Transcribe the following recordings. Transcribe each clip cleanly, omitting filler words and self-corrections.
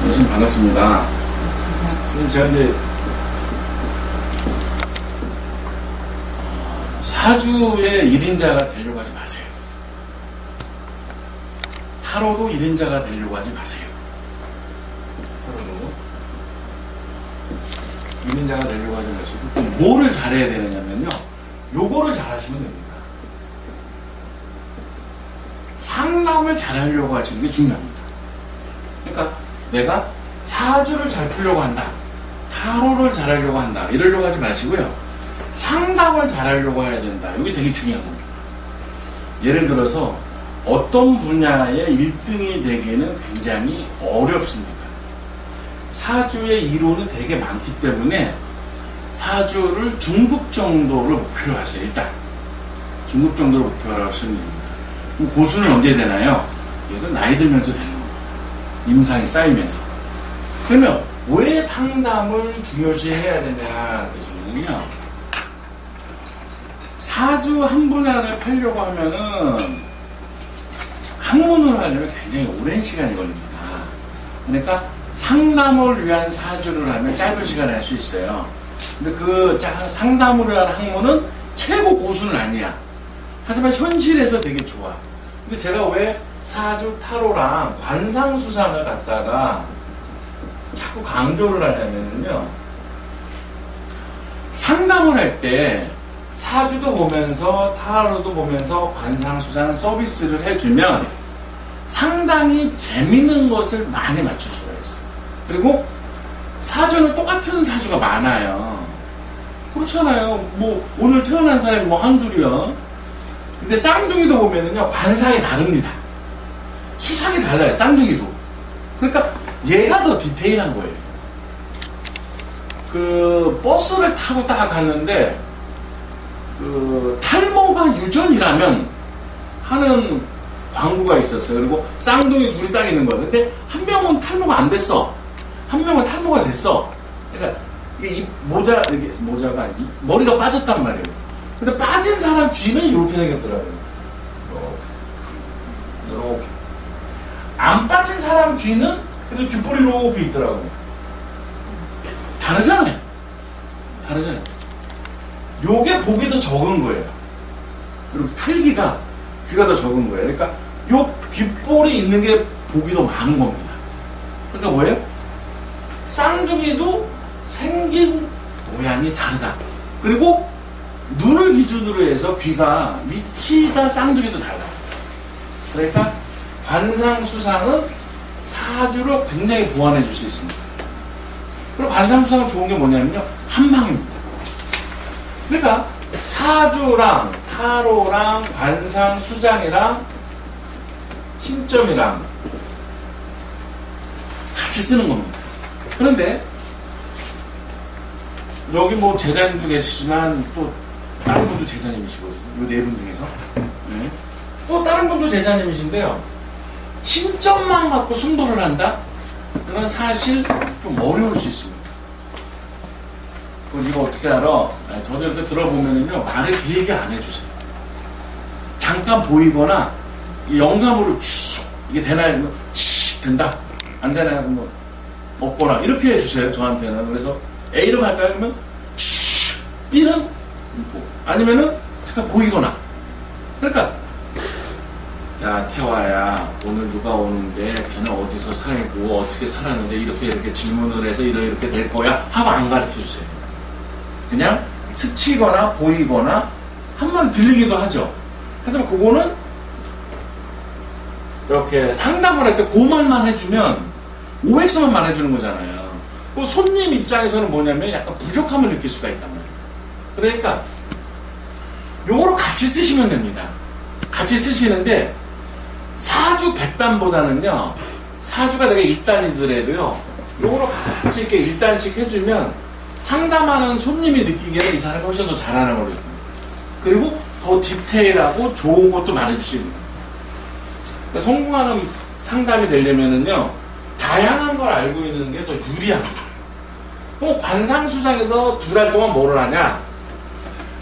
선생님 반갑습니다. 선생님 제가 이제 사주의 1인자가 되려고 하지 마세요. 타로도 1인자가 되려고 하지 마세요. 타로도 1인자가 되려고 하지 마시고 뭐를 잘해야 되느냐면요, 요거를 잘하시면 됩니다. 상담을 잘하려고 하시는 게 중요합니다. 그러니까 내가 사주를 잘 풀려고 한다, 타로를 잘하려고 한다, 이러려고 하지 마시고요, 상담을 잘하려고 해야 된다. 이게 되게 중요한 겁니다. 예를 들어서 어떤 분야의 1등이 되기는 굉장히 어렵습니다. 사주의 이론은 되게 많기 때문에 사주를 중급 정도를 목표로 하세요. 일단 중급 정도를 목표로 하시면 됩니다. 그럼 고수는 언제 되나요? 이건 나이 들면서 되는 겁니다. 임상이 쌓이면서. 그러면 왜 상담을 중요시 해야 되냐 그러시면요, 사주 한 분야를 팔려고 하면은 학문을 하려면 굉장히 오랜 시간이 걸립니다. 그러니까 상담을 위한 사주를 하면 짧은 시간에 할 수 있어요. 근데 그 상담을 위한 학문은 최고 고수는 아니야. 하지만 현실에서 되게 좋아. 근데 제가 왜 사주 타로랑 관상수상을 갖다가 자꾸 강조를 하냐면요, 상담을 할 때 사주도 보면서 타로도 보면서 관상수상 서비스를 해주면 상당히 재밌는 것을 많이 맞출 수가 있어요. 그리고 사주는 똑같은 사주가 많아요. 그렇잖아요. 뭐 오늘 태어난 사람이 뭐 한둘이야. 근데 쌍둥이도 보면은요, 관상이 다릅니다. 수상이 달라요, 쌍둥이도. 그러니까 얘가 더 디테일한 거예요. 그 버스를 타고 딱 갔는데 그 탈모가 유전이라면 하는 광고가 있었어요. 그리고 쌍둥이 둘이 딱 있는 거예요. 근데 한 명은 탈모가 안 됐어, 한 명은 탈모가 됐어. 그러니까 이 모자가 아니지, 머리가 빠졌단 말이에요. 근데 빠진 사람 귀는 이렇게 생겼더라고요. 이렇게. 안 빠진 사람 귀는 그래도 귓볼이 이렇게 있더라고요. 다르잖아요. 요게 복이 더 적은 거예요. 그리고 필기가, 귀가 더 적은 거예요. 그러니까 요 귓볼이 있는 게 복이 더 많은 겁니다. 그러니까 뭐예요? 쌍둥이도 생긴 모양이 다르다. 그리고 눈을 기준으로 해서 귀가 위치가 쌍둥이도 달라요. 그러니까 관상수상은 사주를 굉장히 보완해 줄 수 있습니다. 그리고 관상수상은 좋은 게 뭐냐면요, 한방입니다. 그러니까 사주랑 타로랑 관상수장이랑 신점이랑 같이 쓰는 겁니다. 그런데 여기 뭐 제자님도 계시지만 또 다른 분도 제자님이시거든요. 이 네 분 중에서. 네. 또 다른 분도 제자님이신데요, 신점만 갖고 승부를 한다? 그건 사실 좀 어려울 수 있습니다. 그럼 이거 어떻게 알아? 저도 이렇게 들어보면은요, 말을 길게 안 해주세요. 잠깐 보이거나 영감으로 이게 되나요? 된다? 안 되나요? 뭐 없거나 이렇게 해주세요, 저한테는. 그래서 A로 할까요? 그러면 B는 있고, 아니면은 잠깐 보이거나. 그러니까 야 태화야, 오늘 누가 오는데 걔는 어디서 살고 어떻게 살았는데 이렇게 질문을 해서 이렇게 될 거야 하고 안 가르쳐주세요. 그냥 스치거나 보이거나 한번 들리기도 하죠. 하지만 그거는 이렇게 상담을 할 때 그 말만 해주면 OX만 말해주는 거잖아요. 그 손님 입장에서는 뭐냐면 약간 부족함을 느낄 수가 있단 말이에요. 그러니까 요거를 같이 쓰시면 됩니다. 같이 쓰시는데 사주 100단보다는요, 사주가 되게 1단이더라도요, 요거를 같이 이렇게 1단씩 해주면 상담하는 손님이 느끼기에는 이 사람이 훨씬 더 잘하는 거거든요. 그리고 더 디테일하고 좋은 것도 말해주시는 거예요. 그러니까 성공하는 상담이 되려면은요, 다양한 걸 알고 있는 게 더 유리합니다. 그럼 관상수상에서 2달 동안 뭐를 하냐?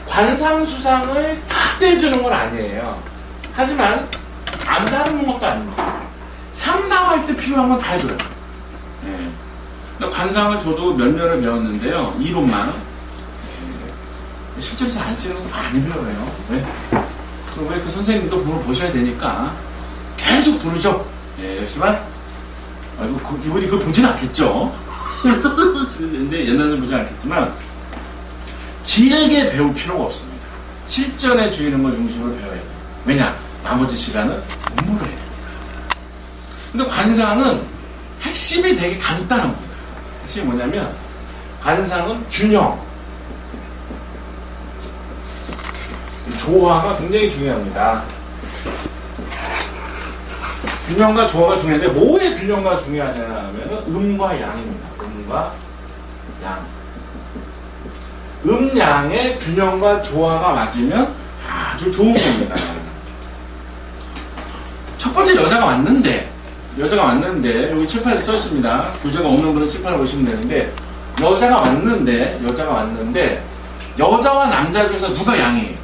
관상수상을 다 떼주는 건 아니에요. 하지만 안 다루는 것도 아닙니다. 상담할 때 필요한 건 다 해줘요. 예. 근데 관상을 저도 몇 년을 배웠는데요. 이론만. 예. 실제로 잘 안 쓰는 것도 많이 배워요. 왜? 그 선생님도 보면 보셔야 되니까 계속 부르죠. 예, 그렇지만 이분이 그걸 보진 않겠죠. 근데 옛날에는 보진 않겠지만 길게 배울 필요가 없습니다. 실전에 주의는 것 중심으로 배워야 돼요. 왜냐? 나머지 시간은 공부를 해야 됩니다. 근데 관상은 핵심이 되게 간단한 겁니다. 핵심이 뭐냐면 관상은 균형, 조화가 굉장히 중요합니다. 균형과 조화가 중요한데 뭐의 균형과 중요하냐 하면 음과 양입니다. 음과 양. 음양의 균형과 조화가 맞으면 아주 좋은 겁니다. 첫 번째 여자가 왔는데 여기 칠판에 써 있습니다. 교재가 없는 분은 칠판을 보시면 되는데 여자가 왔는데 여자와 남자 중에서 누가 양이에요?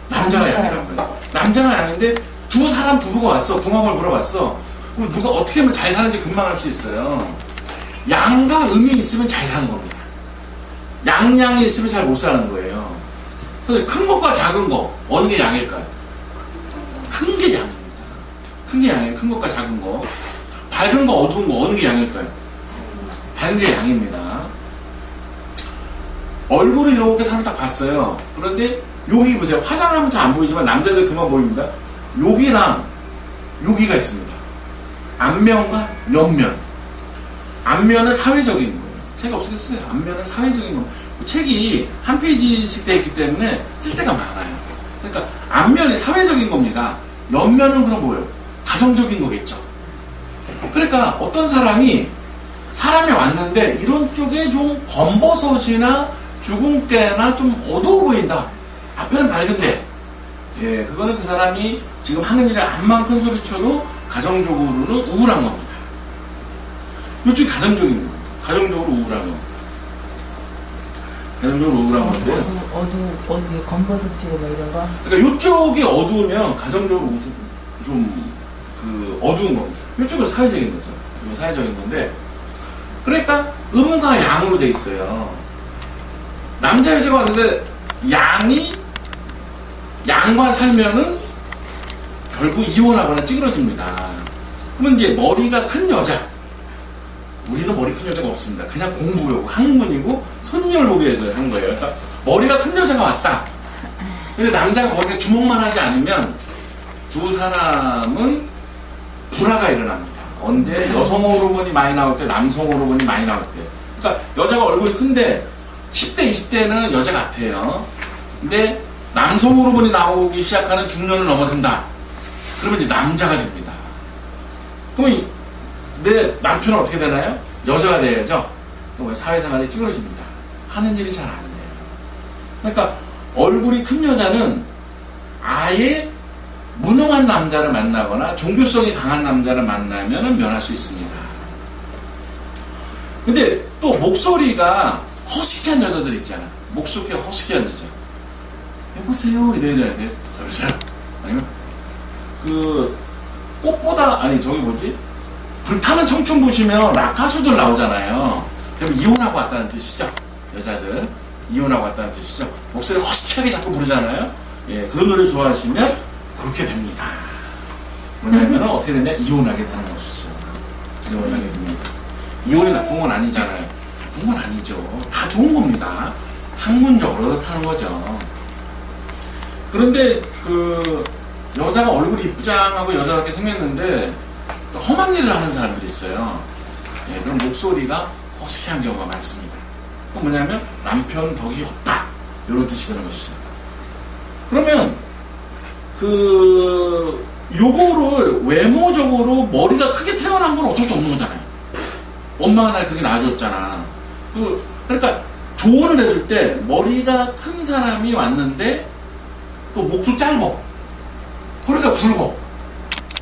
남자가 양이라는 거예요. 남자가 양인데 두 사람 부부가 왔어. 궁합을 물어봤어. 그럼 누가 어떻게 하면 잘 사는지 금방 알 수 있어요. 양과 음이 있으면 잘 사는 겁니다. 양양이 있으면 잘 못 사는 거예요. 그래서 큰 것과 작은 거 어느 게 양일까요? 큰 게 양입니다. 큰 게 양이에요. 큰 것과 작은 거. 밝은 거 어두운 거 어느 게 양일까요? 밝은 게 양입니다. 얼굴을 이렇게 사람 딱 봤어요. 그런데 여기 보세요. 화장하면 잘 안 보이지만 남자들 그만 보입니다. 여기랑 여기가 있습니다. 앞면과 옆면. 앞면은 사회적인 거예요. 책이 없으겠어요. 앞면은 사회적인 거. 책이 한 페이지씩 되어 있기 때문에 쓸 때가 많아요. 그러니까 앞면이 사회적인 겁니다. 옆면은 그럼 뭐예요? 가정적인 거겠죠. 그러니까 어떤 사람이 왔는데 이런 쪽에 좀 검버섯이나 주근깨나 좀 어두워 보인다. 앞에는 밝은데 예, 그거는 그 사람이 지금 하는 일에 암만 큰 소리 쳐도 가정적으로는 우울한 겁니다. 이쪽이 가정적인 겁니다. 가정적으로 우울한 겁니다. 가정적으로 우울한 건데 어두 검버섯 피고 뭐 이런 거? 그러니까 이쪽이 어두우면 가정적으로 좀 어두운 겁니다. 이쪽은 사회적인 거죠. 이건 사회적인 건데 그러니까 음과 양으로 돼 있어요. 남자 여자가 왔는데 양과 살면은 결국 이혼하거나 찌그러집니다. 그러면 이제 머리가 큰 여자, 우리는 머리 큰 여자가 없습니다. 그냥 공부하고 학문이고 손님을 보게 하는 거예요. 그러니까 머리가 큰 여자가 왔다. 근데 남자가 머리가 주먹만 하지 않으면 두 사람은 불화가 일어납니다. 언제? 여성 호르몬이 많이 나올 때, 남성 호르몬이 많이 나올 때. 그러니까 여자가 얼굴이 큰데 10대, 20대는 여자 같아요. 근데 남성 호르몬이 나오기 시작하는 중년을 넘어선다. 그러면 이제 남자가 됩니다. 그러면 내 남편은 어떻게 되나요? 여자가 돼야죠. 그러면 사회생활이 찌그러집니다. 하는 일이 잘 안 돼요. 그러니까 얼굴이 큰 여자는 아예 무능한 남자를 만나거나 종교성이 강한 남자를 만나면 면할 수 있습니다. 근데 또 목소리가 허스키한 여자들 있잖아. 목소리가 허스키한 여자. 여보세요 이래야 되는데 여보세요? 아니면 꽃보다 불타는 청춘 보시면 락 가수들 나오잖아요. 그럼 이혼하고 왔다는 뜻이죠. 여자들 이혼하고 왔다는 뜻이죠. 목소리 허스키하게 자꾸 부르잖아요. 예, 그런 노래 좋아하시면 그렇게 됩니다. 뭐냐면 어떻게 되냐? 이혼하게 되는 것이죠. 이혼하게 됩니다. 이혼이 나쁜 건 아니잖아요. 나쁜 건 아니죠. 다 좋은 겁니다. 학문적으로 그렇다는 거죠. 그런데 여자가 얼굴이 이쁘장하고 여자답게 생겼는데 험한 일을 하는 사람들이 있어요. 예, 그럼 목소리가 허스키한 경우가 많습니다. 그건 뭐냐면 남편 덕이 없다. 이런 뜻이 되는 것이죠. 그러면 요거를 외모적으로 머리가 크게 태어난 건 어쩔 수 없는 거잖아요. 엄마가 날 그렇게 낳아줬잖아. 그러니까 조언을 해줄 때 머리가 큰 사람이 왔는데 또 목도 짧어. 허리가 굵어.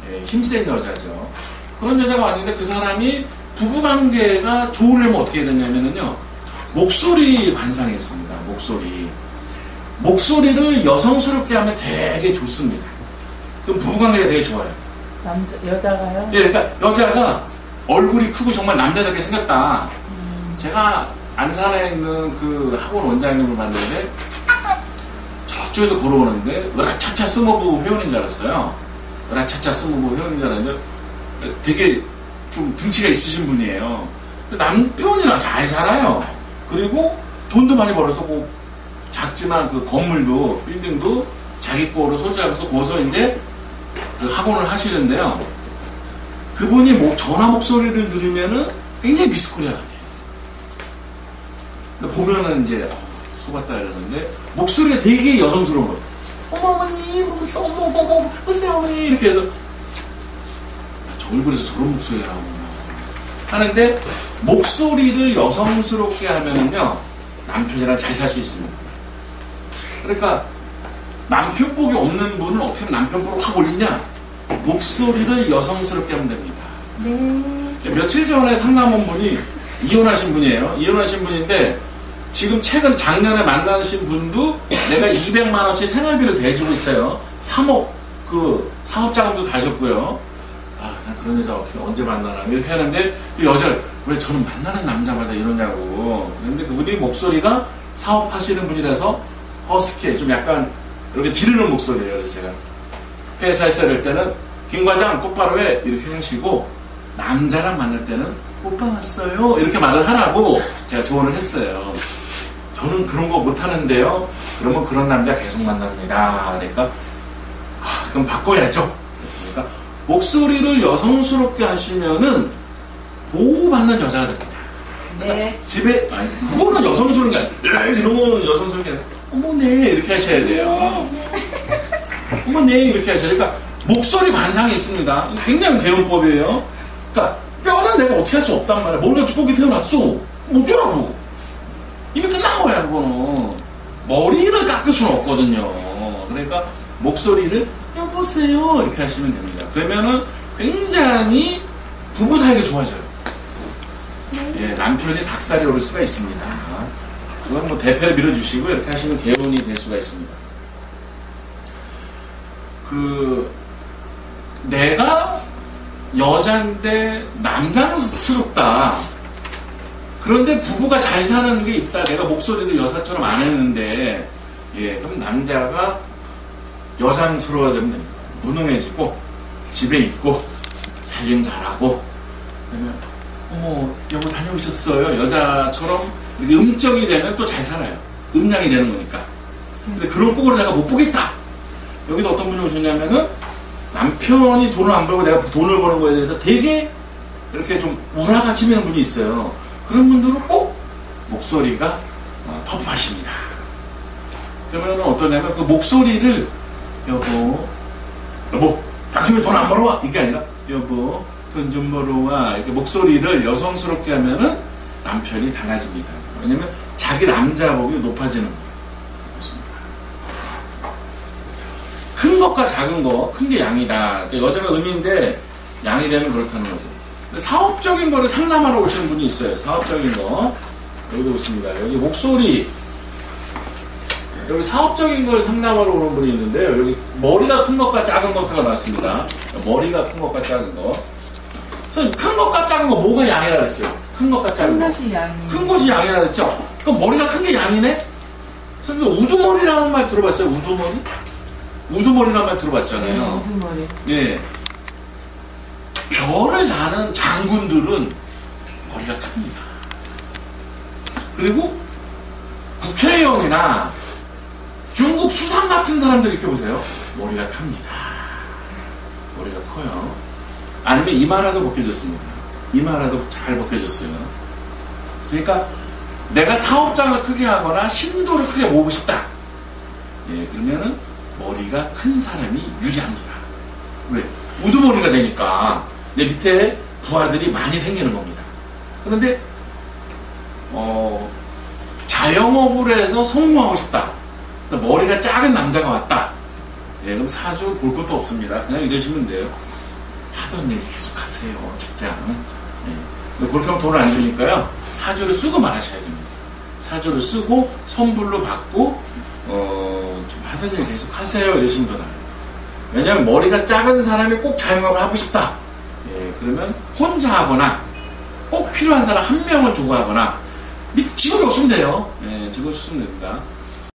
예, 힘센 여자죠. 그런 여자가 왔는데 그 사람이 부부관계가 좋으려면 어떻게 해야 되냐면요. 목소리 관상이 있습니다. 목소리를 여성스럽게 하면 되게 좋습니다. 그럼 부부관계가 되게 좋아요. 여자가요? 예, 그러니까 여자가 얼굴이 크고 정말 남자답게 생겼다. 제가 안산에 있는 그 학원 원장님을 만났는데 저쪽에서 걸어오는데 으라차차 스모부 회원인 줄 알았어요. 으라차차 스모부 회원인 줄 알았는데 되게 좀 등치가 있으신 분이에요. 남편이랑 잘 살아요. 그리고 돈도 많이 벌어서 뭐 작지만 그 건물도 빌딩도 자기 거로 소지하면서 거기서 이제 그 학원을 하시는데요. 그분이 뭐 전화 목소리를 들으면은 굉장히 미스코리아 같아요. 근데 보면은 이제 속았다 이러는데 목소리가 되게 여성스러운 거예요. 어머 어머니, 어머 보세요 어머니 이렇게 해서 저 얼굴에서 저런 목소리가 나오구나 하는데 목소리를 여성스럽게 하면은요 남편이랑 잘 살 수 있습니다. 그러니까 남편복이 없는 분은 어떻게 남편복을 확 올리냐? 목소리를 여성스럽게 하면 됩니다. 네. 며칠 전에 상담원 분이 이혼하신 분이에요. 이혼하신 분인데 지금 최근 작년에 만나신 분도 내가 200만 원씩 생활비를 대주고 있어요. 3억 그 사업자금도 다 줬고요. 아, 난 그런 여자 어떻게 언제 만나나 이렇게 하는데 그 여자 왜 저는 만나는 남자마다 이러냐고. 그런데 그분이 목소리가 사업하시는 분이라서 허스키 좀 약간 이렇게 지르는 목소리예요. 그래서 제가 회사에서 이럴 때는 김 과장 똑바로 해 이렇게 하시고 남자랑 만날 때는 오빠 왔어요 이렇게 말을 하라고 제가 조언을 했어요. 저는 그런 거 못하는데요. 그러면 그런 남자 계속 만납니다. 그러니까 그럼 바꿔야죠. 그러니까 목소리를 여성스럽게 하시면은 보호받는 여자가 됩니다. 네. 집에 아니 그거는 여성스러운 게 아니에요. 이런 거는 여성스러운 게 아니에요. 어머네 이렇게 하셔야 돼요. 어머네 이렇게 하셔야 돼요. 그러니까 목소리 관상이 있습니다. 굉장히 대응법이에요. 그러니까 뼈는 내가 어떻게 할 수 없단 말이야. 머리가 두껍게 태어났어. 뭐 어쩌라고. 이미 끝난 거야 그거는. 머리를 깎을 수는 없거든요. 그러니까 목소리를 여보세요 이렇게 하시면 됩니다. 그러면은 굉장히 부부 사이가 좋아져요. 예, 남편이 닭살이 오를 수가 있습니다. 그건 뭐 대패를 밀어주시고 이렇게 하시면 개운이 될 수가 있습니다. 그 내가 여잔데 남장스럽다. 그런데 부부가 잘 사는 게 있다. 내가 목소리도 여사처럼 안 했는데, 예, 그럼 남자가 여장스러워야 되면 됩니다. 무능해지고 집에 있고 살림 잘하고, 그다음에 어머 여보 다녀오셨어요. 여자처럼 이렇게 음적이 되면 또 잘 살아요. 음양이 되는 거니까. 근데 그런 꼴을 내가 못 보겠다. 여기도 어떤 분이 오셨냐면은 남편이 돈을 안 벌고 내가 돈을 버는 거에 대해서 되게 이렇게 좀 우라가치는 분이 있어요. 그런 분들은 꼭 목소리가 터프하십니다. 그러면 어떠냐면 그 목소리를 여보 당신 왜 돈 안 벌어와? 이게 아니라 여보 돈 좀 벌어와. 이렇게 목소리를 여성스럽게 하면은 남편이 달라집니다. 왜냐면 자기 남자복이 높아지는 거예요. 큰 것과 작은 거, 큰 게 양이다. 여자가 음인데 양이 되면 그렇다는 거죠. 사업적인 거를 상담하러 오시는 분이 있어요. 사업적인 거. 여기도 있습니다. 여기 목소리. 여기 사업적인 걸 상담하러 오는 분이 있는데요. 여기 머리가 큰 것과 작은 것가 나왔습니다. 머리가 큰 것과 작은 거. 큰 것과 작은 거 뭐가 양이라 그랬어요? 큰 것과 작은 거. 큰 것이 양이. 큰 것이 양이라 그랬죠? 그럼 머리가 큰 게 양이네? 선생님 우두머리라는 말 들어봤어요? 우두머리? 우두머리라는 말 들어봤잖아요. 우두머리. 예. 별을 다는 장군들은 머리가 큽니다. 그리고 국회의원이나 중국 수상 같은 사람들 이렇게 보세요. 머리가 큽니다. 머리가 커요. 아니면 이마라도 벗겨졌습니다. 이마라도 잘 벗겨졌어요. 그러니까 내가 사업장을 크게 하거나 신도를 크게 모으고 싶다. 예, 그러면은 머리가 큰 사람이 유리합니다. 왜? 우두머리가 되니까 내 밑에 부하들이 많이 생기는 겁니다. 그런데 자영업을 해서 성공하고 싶다. 머리가 작은 남자가 왔다. 예, 그럼 사주 볼 것도 없습니다. 그냥 이러시면 돼요. 하던 일 계속 하세요. 직장. 예. 그렇게 하면 돈을 안 주니까요. 사주를 쓰고 말하셔야 됩니다. 사주를 쓰고 선불로 받고 좀 하던 일 계속 하세요. 이러시면 더 나아요. 왜냐하면 머리가 작은 사람이 꼭 자영업을 하고 싶다. 예, 그러면 혼자 하거나 꼭 필요한 사람 한 명을 두고 하거나 밑에 직업이 없으면 돼요. 예, 직업이 없으면 됩니다.